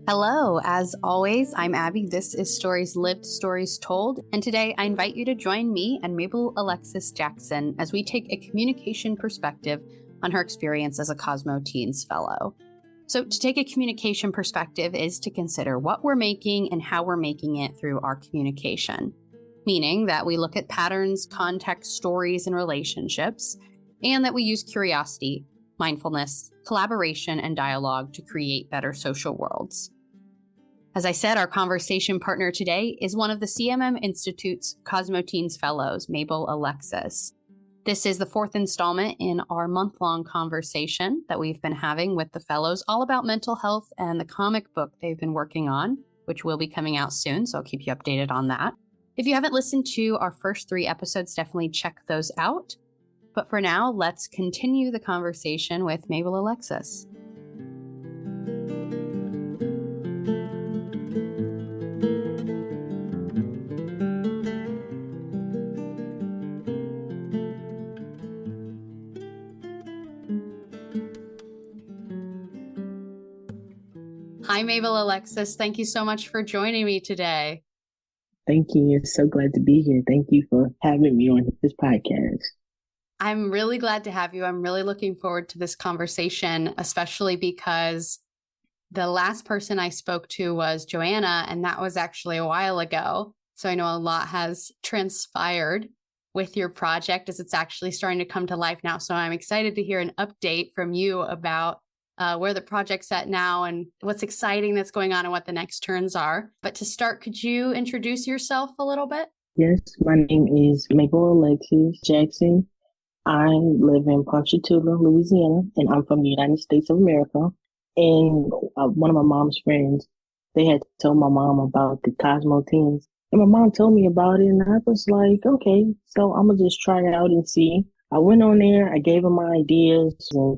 Hello, as always, I'm Abbie. This is Stories Lived, Stories Told, and today I invite you to join me and MableAlexis Jackson as we take a communication perspective on her experience as a CosmoTeenz Fellow. So to take a communication perspective is to consider what we're making and how we're making it through our communication, meaning that we look at patterns, context, stories, and relationships, and that we use curiosity, mindfulness, collaboration, and dialogue to create better social worlds. As I said, our conversation partner today is one of the CMM Institute's CosmoTeenz Fellows, MableAlexis. This is the fourth installment in our month-long conversation that we've been having with the fellows all about mental health and the comic book they've been working on, which will be coming out soon, so I'll keep you updated on that. If you haven't listened to our first 3 episodes, definitely check those out. But for now, let's continue the conversation with MableAlexis. Hi, MableAlexis. Thank you so much for joining me today. Thank you. So glad to be here. Thank you for having me on this podcast. I'm really glad to have you. I'm really looking forward to this conversation, especially because the last person I spoke to was Joanna, and that was actually a while ago. So I know a lot has transpired with your project as it's actually starting to come to life now. So I'm excited to hear an update from you about where the project's at now and what's exciting that's going on and what the next turns are. But to start, could you introduce yourself a little bit? Yes, my name is MableAlexis Jackson. I live in Ponchatoula, Louisiana, and I'm from the United States of America. And one of my mom's friends, they had told my mom about the CosmoTeenz. And my mom told me about it, and I was like, okay, so I'm going to just try it out and see. I went on there, I gave them my ideas, and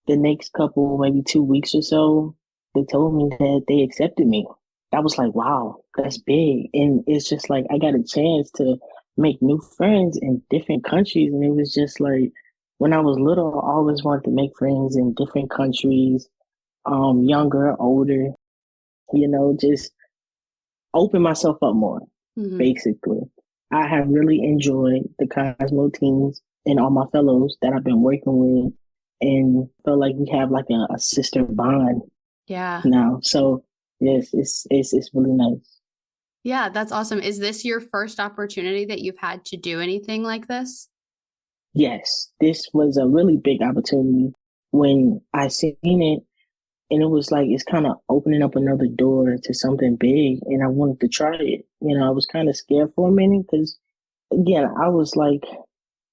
the next couple, maybe 2 weeks or so, they told me that they accepted me. I was like, wow, that's big. And it's just like, I got a chance to make new friends in different countries. And it was just like, when I was little, I always wanted to make friends in different countries, younger, older, just open myself up more, basically. I have really enjoyed the CosmoTeenz and all my fellows that I've been working with, and feel like we have like a sister bond now. So yes, it's really nice. Yeah, that's awesome. Is this your first opportunity that you've had to do anything like this? Yes, this was a really big opportunity when I seen it, and it was like it's kind of opening up another door to something big, and I wanted to try it. I was kind of scared for a minute because, again, I was like,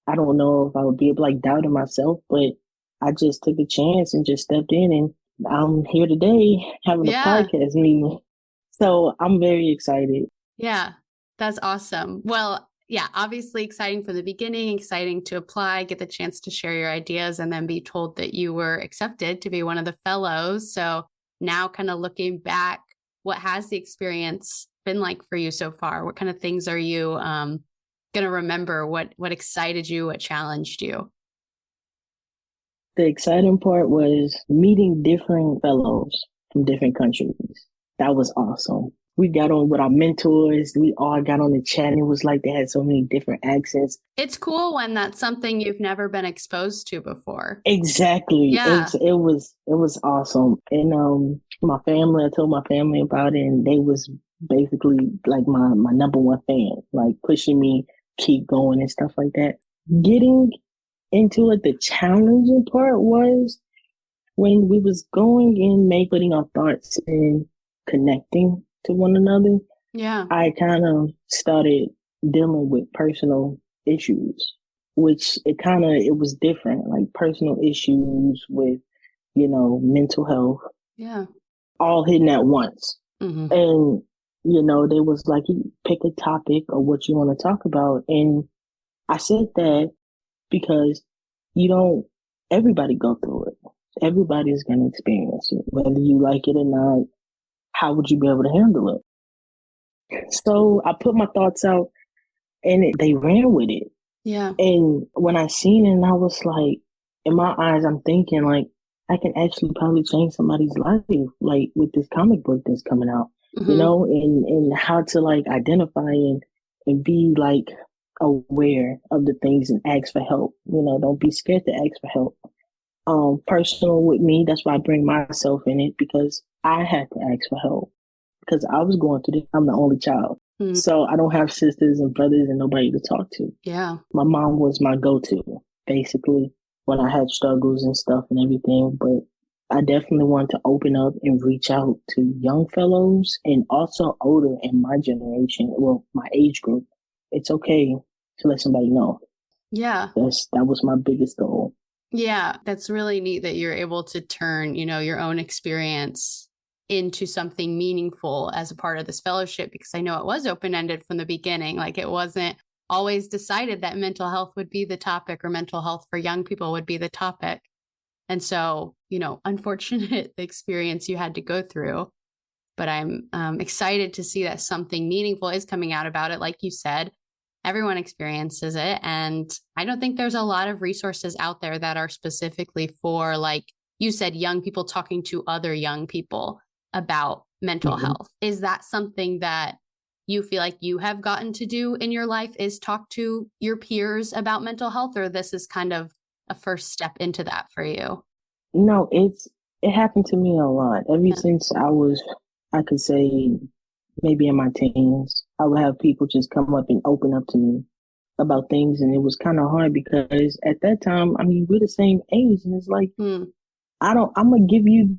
I don't know if I would be able, like, doubting myself, but I just took a chance and just stepped in, and I'm here today having a podcast meeting. So I'm very excited. Yeah, that's awesome. Well, yeah, obviously exciting from the beginning, exciting to apply, get the chance to share your ideas, and then be told that you were accepted to be one of the fellows. So now kind of looking back, what has the experience been like for you so far? What kind of things are you going to remember? What excited you? What challenged you? The exciting part was meeting different fellows from different countries. That was awesome. We got on with our mentors. We all got on the chat, and it was like they had so many different accents. It's cool when that's something you've never been exposed to before. Exactly. Yeah. It was awesome. And my family, I told my family about it, and they was basically like my number one fan, like pushing me, keep going and stuff like that. Getting into it, the challenging part was when we was going and putting our thoughts in connecting to one another. Yeah. I kind of started dealing with personal issues, which it was different, like personal issues with, mental health. Yeah. All hitting at once. Mm-hmm. And, they was like, you pick a topic or what you want to talk about. And I said that because everybody go through it. Everybody's going to experience it, whether you like it or not. How would you be able to handle it? So I put my thoughts out, and they ran with it. Yeah. And when I seen it, I was like, in my eyes, I'm thinking like, I I can actually probably change somebody's life, like with this comic book that's coming out, and how to like identify and be like aware of the things and ask for help. Don't be scared to ask for help. Personal with me, that's why I bring myself in it, because I had to ask for help because I was going through this. I'm the only child. So I don't have sisters and brothers and nobody to talk to. Yeah. My mom was my go-to, basically, when I had struggles and stuff and everything. But I definitely wanted to open up and reach out to young fellows and also older in my generation, well, my age group. It's okay to let somebody know. Yeah. That was my biggest goal. Yeah, that's really neat that you're able to turn, your own experience into something meaningful as a part of this fellowship, because I know it was open-ended from the beginning. Like, it wasn't always decided that mental health would be the topic or mental health for young people would be the topic. And so, unfortunate the experience you had to go through, but I'm excited to see that something meaningful is coming out about it. Like you said, everyone experiences it. And I don't think there's a lot of resources out there that are specifically for, like you said, young people talking to other young people about mental health. Is that something that you feel like you have gotten to do in your life, is talk to your peers about mental health, or this is kind of a first step into that for you? No, it happened to me a lot. Ever since I could say maybe in my teens, I would have people just come up and open up to me about things. And it was kind of hard because at that time, I mean, we're the same age, and it's like, I'm gonna give you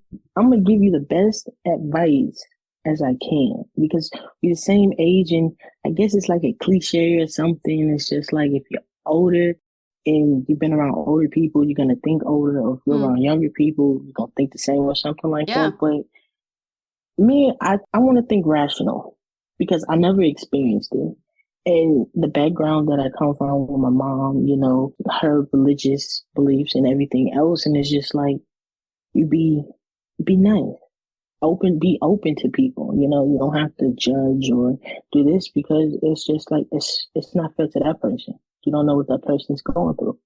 the best advice as I can, because we're the same age. And I guess it's like a cliche or something. It's just like, if you're older and you've been around older people, you're gonna think older, or if you're around younger people, you're gonna think the same or something like that. But me, I want to think rational because I never experienced it. And the background that I come from with my mom, her religious beliefs and everything else. And it's just like, you be nice, be open to people. You don't have to judge or do this, because it's just like, it's not fair to that person. You don't know what that person's going through.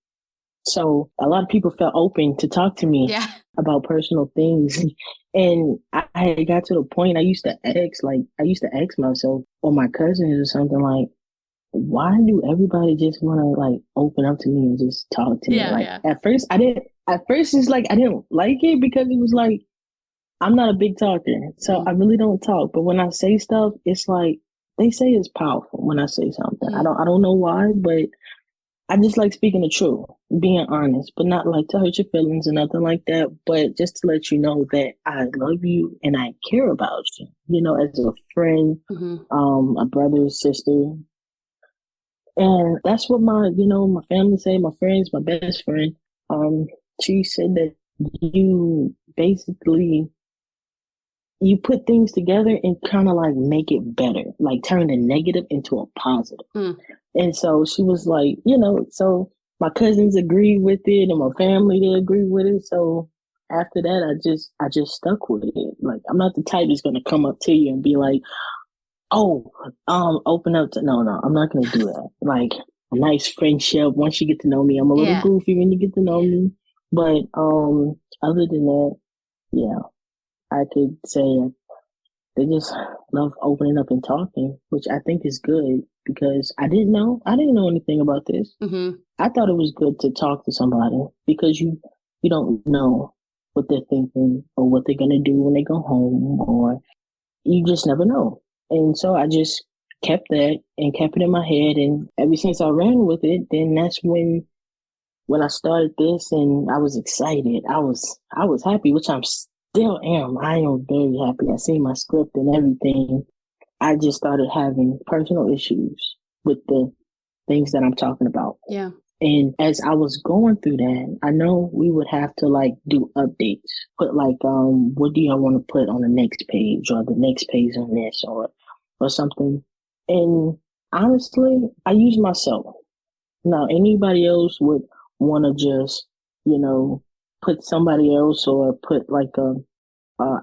So a lot of people felt open to talk to me about personal things. And I got to the point I used to ask myself or my cousins or something like, why do everybody just want to like open up to me and just talk to me? At first it's like I didn't like it, because it was like, I'm not a big talker, so I really don't talk. But when I say stuff, it's like, they say it's powerful when I say something. I don't know why, but I just like speaking the truth, being honest, but not like to hurt your feelings or nothing like that. But just to let you know that I love you and I care about you, as a friend, a brother, sister. And that's what my family say, my friends, my best friend. She said that you basically, you put things together and kind of like make it better, like turn the negative into a positive. And so she was like, so my cousins agreed with it and my family, they agreed with it. So after that, I just stuck with it. Like, I'm not the type that's going to come up to you and be like, oh, open up to, no, I'm not going to do that. Like, a nice friendship. Once you get to know me, I'm a little goofy when you get to know me. But, other than that, I could say they just love opening up and talking, which I think is good, because I didn't know anything about this. I thought it was good to talk to somebody, because you don't know what they're thinking or what they're going to do when they go home, or you just never know. And so I just kept that and kept it in my head. And ever since I ran with it, then that's when I started this, and I was excited. I was happy, which I'm still am. I am very happy. I seen my script and everything. I just started having personal issues with the things that I'm talking about. Yeah. And as I was going through that, I know we would have to like do updates, put like, what do y'all want to put on the next page, or the next page on this, or something. And honestly, I use myself. Now, anybody else would want to just, put somebody else, or put like a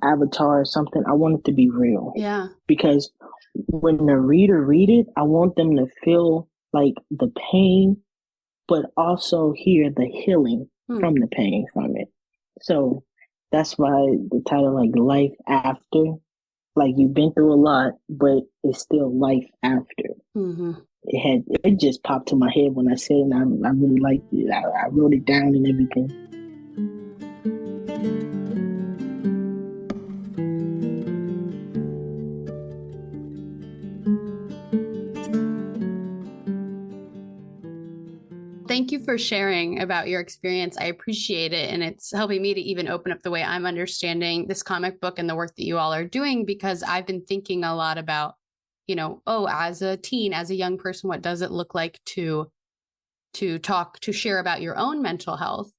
avatar or something. I want it to be real. Yeah. Because when the reader read it, I want them to feel like the pain, but also hear the healing from the pain from it. So That's why the title, like life after, like you've been through a lot, but it's still life after. Mm-hmm. It just popped to my head when I said it, and I really liked it. I wrote it down and everything. Thank you for sharing about your experience. I appreciate it. And it's helping me to even open up the way I'm understanding this comic book and the work that you all are doing, because I've been thinking a lot about, as a teen, as a young person, what does it look like to share about your own mental health?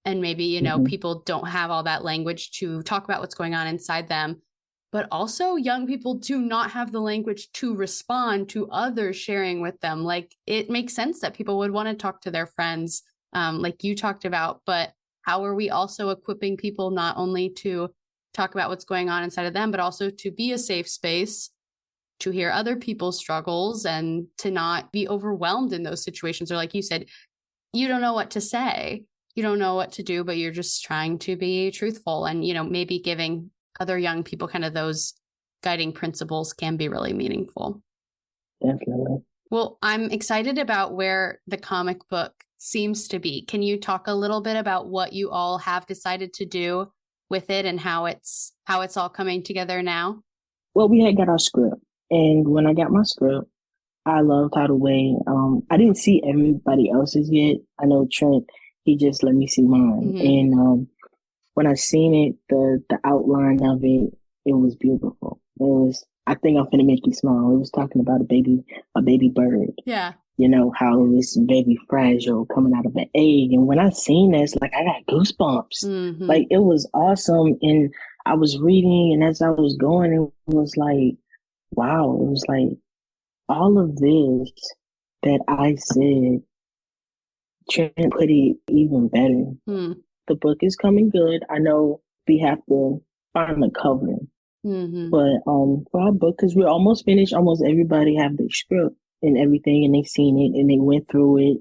And maybe, people don't have all that language to talk about what's going on inside them. But also young people do not have the language to respond to others sharing with them. Like, it makes sense that people would want to talk to their friends, like you talked about, but how are we also equipping people not only to talk about what's going on inside of them, but also to be a safe space, to hear other people's struggles and to not be overwhelmed in those situations? Or like you said, you don't know what to say, you don't know what to do, but you're just trying to be truthful, and, maybe giving other young people kind of those guiding principles can be really meaningful. Definitely. Well, I'm excited about where the comic book seems to be. Can you talk a little bit about what you all have decided to do with it and how it's all coming together now? Well, we had got our script, and when I got my script, I loved how the way I didn't see everybody else's yet. I know Trent, he just let me see mine, and when I seen it, the outline of it, it was beautiful. It was, I think I'm gonna make you smile. It was talking about a baby bird. Yeah. How this baby fragile coming out of an egg. And when I seen this, like, I got goosebumps. Mm-hmm. Like, it was awesome. And I was reading, and as I was going, it was like, wow, it was like all of this that I said, Trent put it even better. The book is coming good. I know we have to find the cover. But for our book, because we're almost finished, almost everybody have the script and everything, and they seen it and they went through it.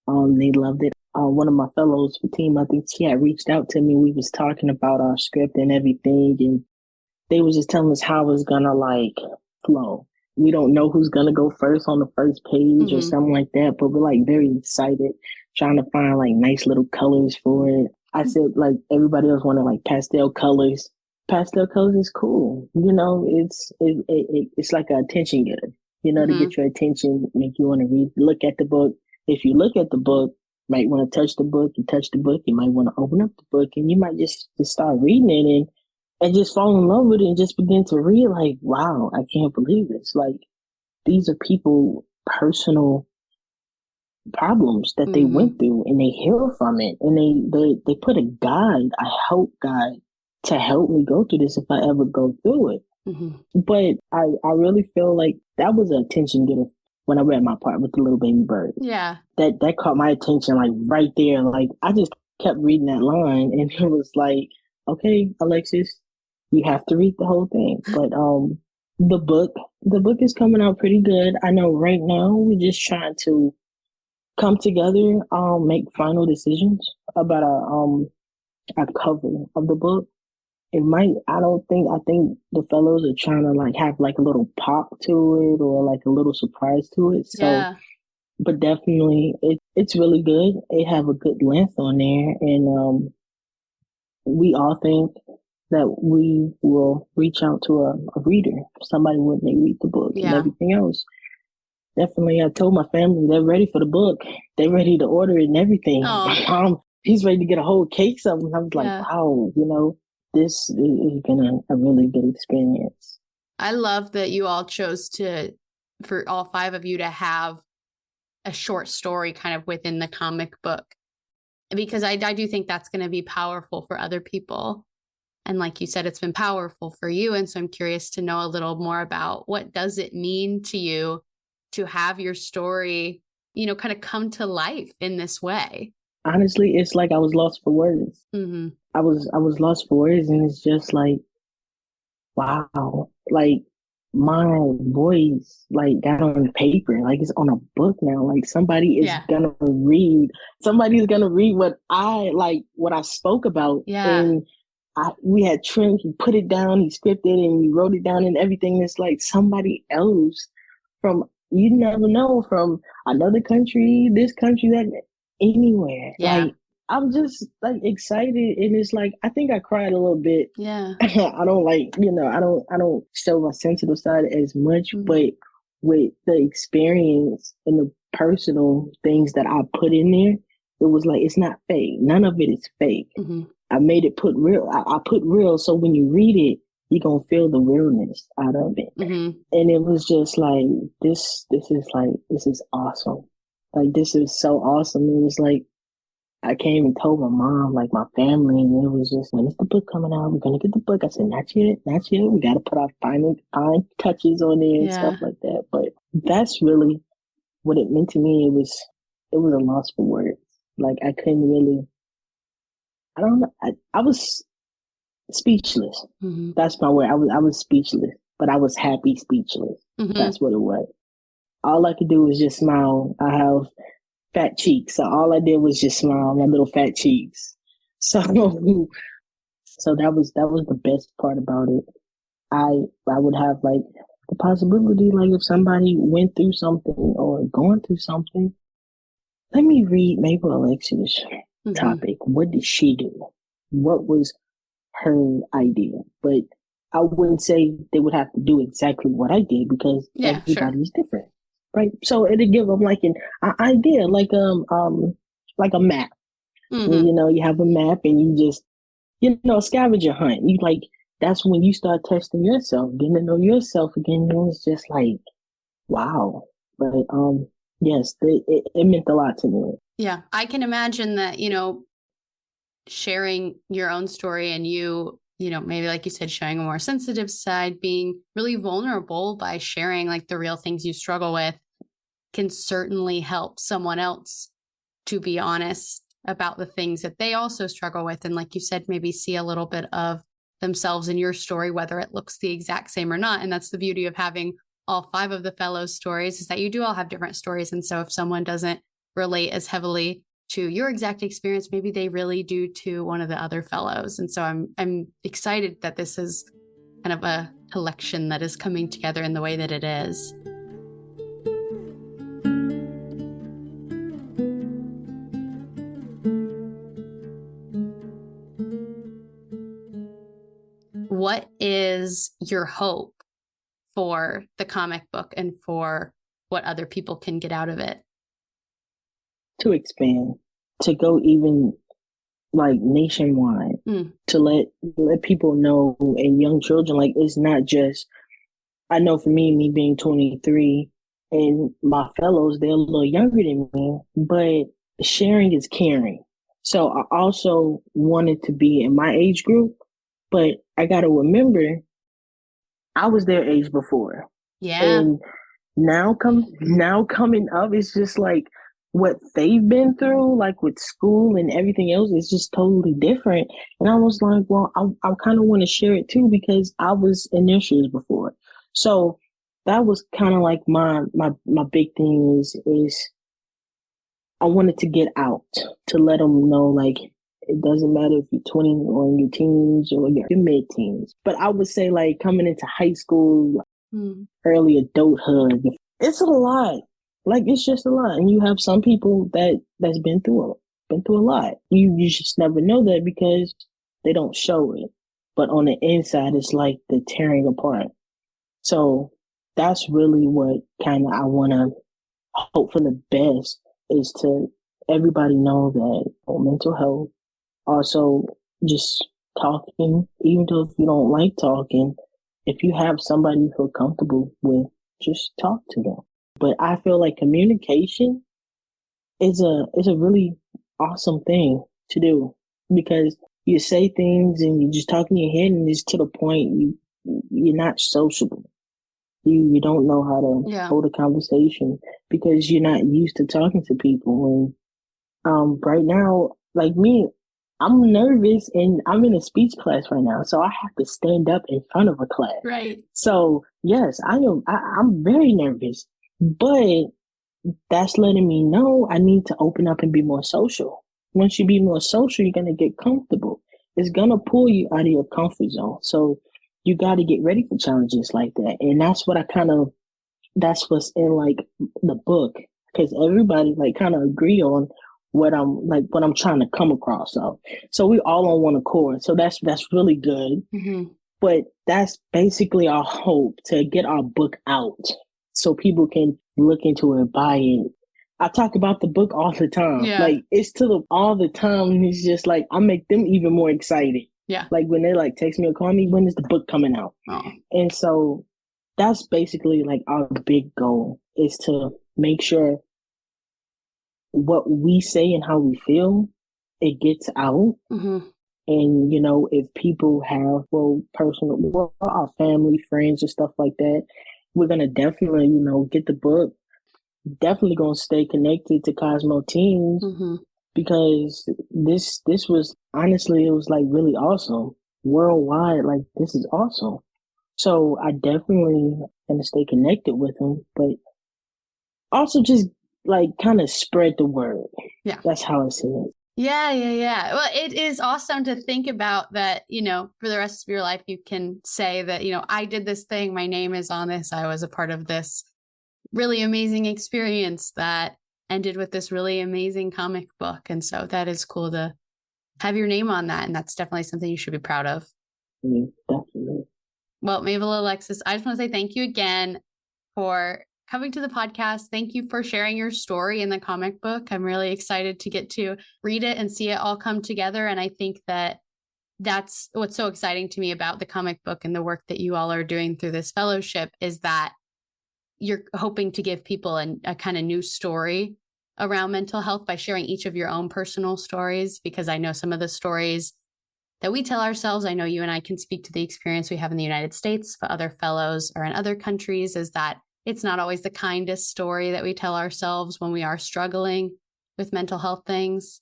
They loved it. One of my fellows for team, I think she had reached out to me. We was talking about our script and everything, and they was just telling us how it's gonna like flow. We don't know who's gonna go first on the first page or something like that, but we're like very excited, trying to find like nice little colors for it. I said, like, everybody else wanted like pastel colors. Pastel colors is cool. It's like an attention getter, to get your attention, make you want to look at the book. If you look at the book, you might want to touch the book. You touch the book, you might want to open up the book, and you might just start reading it and just fall in love with it and just begin to read like, wow, I can't believe this. Like, these are people personal problems that they went through, and they heal from it, and they put a guide, a help guide to help me go through this if I ever go through it. But I really feel like that was an attention getter when I read my part with the little baby bird. Yeah. That caught my attention, like right there. Like, I just kept reading that line, and it was like, okay, Alexis, you have to read the whole thing. But the book is coming out pretty good. I know right now we're just trying to come together, make final decisions about a cover of the book. I think the fellows are trying to like have like a little pop to it or like a little surprise to it. So, yeah. But definitely it's really good. It have a good length on there, and we all think that we will reach out to a reader, somebody when they read the book and everything else. Definitely, I told my family they're ready for the book. They're ready to order it and everything. My mom, he's ready to get a whole case of them. I was like, wow, this is been a really good experience. I love that you all chose for all 5 of you to have a short story kind of within the comic book, because I do think that's going to be powerful for other people. And like you said, it's been powerful for you. And so I'm curious to know a little more about what does it mean to you to have your story, kind of come to life in this way? Honestly, it's like I was lost for words. I was lost for words, and it's just like, wow, like my voice like got on paper, like it's on a book now. Like somebody's gonna read what I spoke about. And we had trimmed, he put it down, he scripted and he wrote it down and everything. It's like somebody else from, you never know, from another country, this country, that, anywhere. Yeah. Like, I'm just like excited. And it's like, I think I cried a little bit. Yeah. I don't like, I don't show my sensitive side as much, but with the experience and the personal things that I put in there, it was like, it's not fake. None of it is fake. I made it put real. I put real. So when you read it, you're going to feel the realness out of it. And it was just like, this is awesome. Like, this is so awesome. It was like, I came and told my mom, like my family, and it was just, when is the book coming out? We're going to get the book. I said, not yet, not yet. We got to put our fine touches on there and stuff like that. But that's really what it meant to me. It was a loss for words. Like, I couldn't really, I don't know. I was speechless. That's my word. I was speechless, but I was happy speechless. That's what it was. All I could do was just smile. I have fat cheeks, so all I did was just smile, my little fat cheeks. So that was the best part about it. I would have like the possibility, like if somebody went through something or going through something, let me read MableAlexis' topic. What did she do? What was her idea? But I wouldn't say they would have to do exactly what I did, because everybody's different, right? So it'd give them like an idea, like a map. You have a map and you just, scavenger hunt. You like, that's when you start testing yourself, getting to know yourself again. And it's just like, wow. But yes, it meant a lot to me. Yeah, I can imagine that, sharing your own story and maybe like you said, showing a more sensitive side, being really vulnerable by sharing like the real things you struggle with can certainly help someone else to be honest about the things that they also struggle with. And like you said, maybe see a little bit of themselves in your story, whether it looks the exact same or not. And that's the beauty of having all 5 of the fellows' stories, is that you do all have different stories. And so if someone doesn't relate as heavily to your exact experience, maybe they really do to one of the other fellows. And so I'm excited that this is kind of a collection that is coming together in the way that it is. What is your hope for the comic book and for what other people can get out of it? To expand, to go even like nationwide, to let people know, and young children, like, it's not just, I know for me being 23 and my fellows, they're a little younger than me, but sharing is caring. So I also wanted to be in my age group, but I got to remember I was their age before. Yeah. And now coming up, it's just like, what they've been through, like with school and everything else, is just totally different. And I was like, well, I kind of want to share it too, because I was in their shoes before. So that was kind of like my big thing is I wanted to get out, to let them know, like, it doesn't matter if you're 20 or in your teens or your mid-teens. But I would say, like, coming into high school, early adulthood, it's a lot. Like, it's just a lot. And you have some people that's been through a lot. You just never know that because they don't show it. But on the inside, it's like they're tearing apart. So that's really what kind of I want to hope for the best, is to everybody know that mental health, also just talking, even though if you don't like talking, if you have somebody you feel comfortable with, just talk to them. But I feel like communication is a really awesome thing to do, because you say things and you just talk in your head and it's to the point you're not sociable. You don't know how to hold a conversation because you're not used to talking to people. And right now, like me, I'm nervous and I'm in a speech class right now, so I have to stand up in front of a class. Right. So yes, I'm very nervous, but that's letting me know I need to open up and be more social. Once you be more social, you're going to get comfortable. it's gonna pull you out of your comfort zone. So you got to get ready for challenges like that. And that's what that's what's in like the book, because everybody like kind of agree on what I'm trying to come across. So we all on one accord. So that's really good. Mm-hmm. But that's basically our hope, to get our book out so people can look into it, buy it. I talk about the book all the time. Yeah. Like it's all the time. And it's just like, I make them even more excited. Yeah. Like when they like text me or call me, when is the book coming out? Oh. And so that's basically like our big goal, is to make sure what we say and how we feel, it gets out. Mm-hmm. And, you know, if people have, our family, friends, and stuff like that, we're going to definitely, you know, get the book. Definitely going to stay connected to CosmoTeenz, Mm-hmm. because this was, honestly, it was like really awesome. Worldwide, like, this is awesome. So I definitely going to stay connected with them, but also just like kind of spread the word. Yeah. That's how I see it. Yeah. Well, it is awesome to think about that, you know, for the rest of your life, you can say that, you know, I did this thing. My name is on this. I was a part of this really amazing experience that ended with this really amazing comic book. And so that is cool to have your name on that. And that's definitely something you should be proud of. Yeah, definitely. Well, MableAlexis, I just want to say thank you again for coming to the podcast. Thank you for sharing your story in the comic book. I'm really excited to get to read it and see it all come together. And I think that that's what's so exciting to me about the comic book and the work that you all are doing through this fellowship, is that you're hoping to give people a kind of new story around mental health by sharing each of your own personal stories. Because I know some of the stories that we tell ourselves, I know you and I can speak to the experience we have in the United States, but other fellows or in other countries, is that it's not always the kindest story that we tell ourselves when we are struggling with mental health things.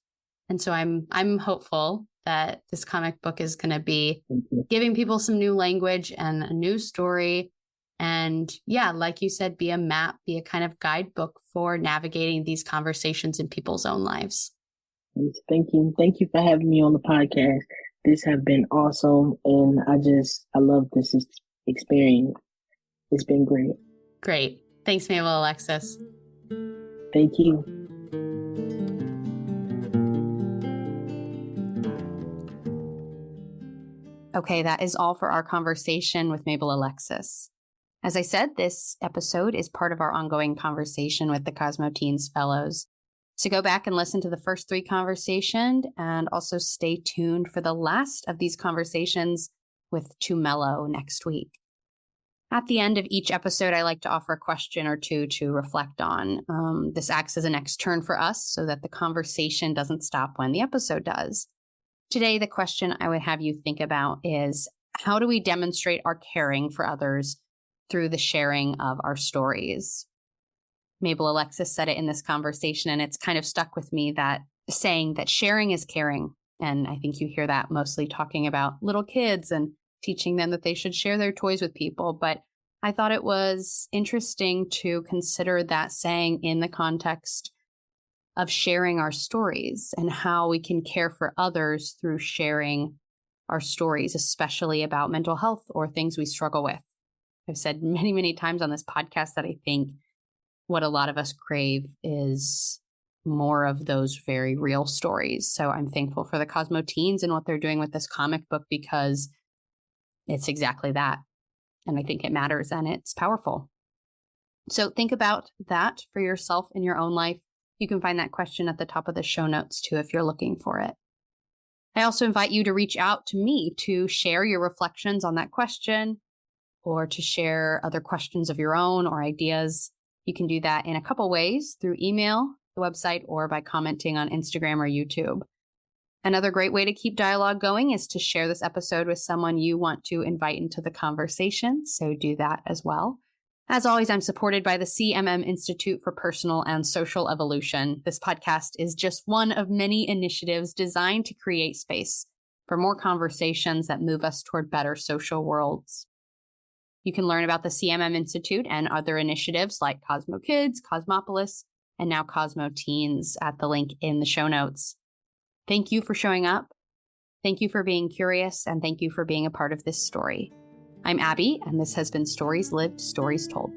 And so I'm hopeful that this comic book is going to be giving people some new language and a new story. And yeah, like you said, be a map, be a kind of guidebook for navigating these conversations in people's own lives. Thank you. Thank you for having me on the podcast. This has been awesome. And I love this experience. It's been great. Great. Thanks, MableAlexis. Thank you. Okay, that is all for our conversation with MableAlexis. As I said, this episode is part of our ongoing conversation with the CosmoTeenz Fellows. So go back and listen to the first 3 conversations, and also stay tuned for the last of these conversations with Mellow next week. At the end of each episode, I like to offer a question or two to reflect on. This acts as an next turn for us so that the conversation doesn't stop when the episode does. Today, the question I would have you think about is, how do we demonstrate our caring for others through the sharing of our stories? MableAlexis said it in this conversation, and it's kind of stuck with me, that saying that sharing is caring. And I think you hear that mostly talking about little kids and teaching them that they should share their toys with people. But I thought it was interesting to consider that saying in the context of sharing our stories and how we can care for others through sharing our stories, especially about mental health or things we struggle with. I've said many, many times on this podcast that I think what a lot of us crave is more of those very real stories. So I'm thankful for the CosmoTeenz and what they're doing with this comic book, because it's exactly that. And I think it matters and it's powerful. So think about that for yourself in your own life. You can find that question at the top of the show notes too, if you're looking for it. I also invite you to reach out to me to share your reflections on that question, or to share other questions of your own or ideas. You can do that in a couple ways: through email, the website, or by commenting on Instagram or YouTube. Another great way to keep dialogue going is to share this episode with someone you want to invite into the conversation, so do that as well. As always, I'm supported by the CMM Institute for Personal and Social Evolution. This podcast is just one of many initiatives designed to create space for more conversations that move us toward better social worlds. You can learn about the CMM Institute and other initiatives like CosmoKids, Cosmopolis, and now CosmoTeenz at the link in the show notes. Thank you for showing up. Thank you for being curious, and thank you for being a part of this story. I'm Abbie, and this has been Stories Lived, Stories Told.